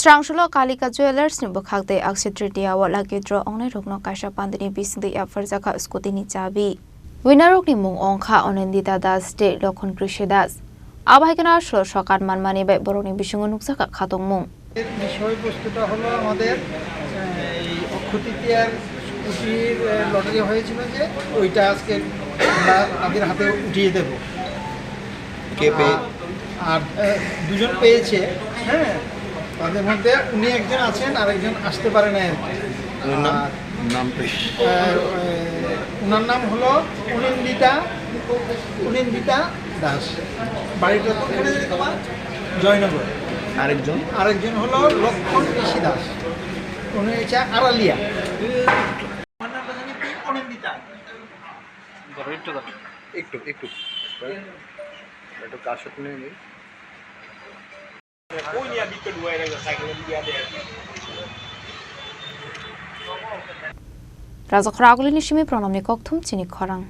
Strangsholo Kalika Jewelers Nimbukakde Akshitritia Walaki draw on a rogno Kasha Pandini Bising the Afarzaka Scotini Chabi. Winarok Nimung Onka on Endita das State Lokon Krishidas. Abhagana Shlo Shokat Manmani by Boroni Bishungunuksaka Katomung. বিষয়বস্তুটা হলো আমাদের এই অক্ষতৃতীয়ার স্কুটির lottery হয়েছিল যে ওইটা আজকে আমরা তাদের হাতে উঠিয়ে দেব। কে পেয়ে আর দুজন পেয়েছে, হ্যাঁ, তাদের মধ্যে উনি একজন আছেন আর একজন আসতে পারে না। ওনার নাম হলো অনিন্দিতা দাস, বাড়িটা তোমার জয়নগর। আরেকজন হলো লক্ষণ ঋষি দাস, উনি হচ্ছে আড়ালিয়া। একটু কার সাথে নেই Razak Ragulini Shimi Pronomni Koktum Chinik Horang.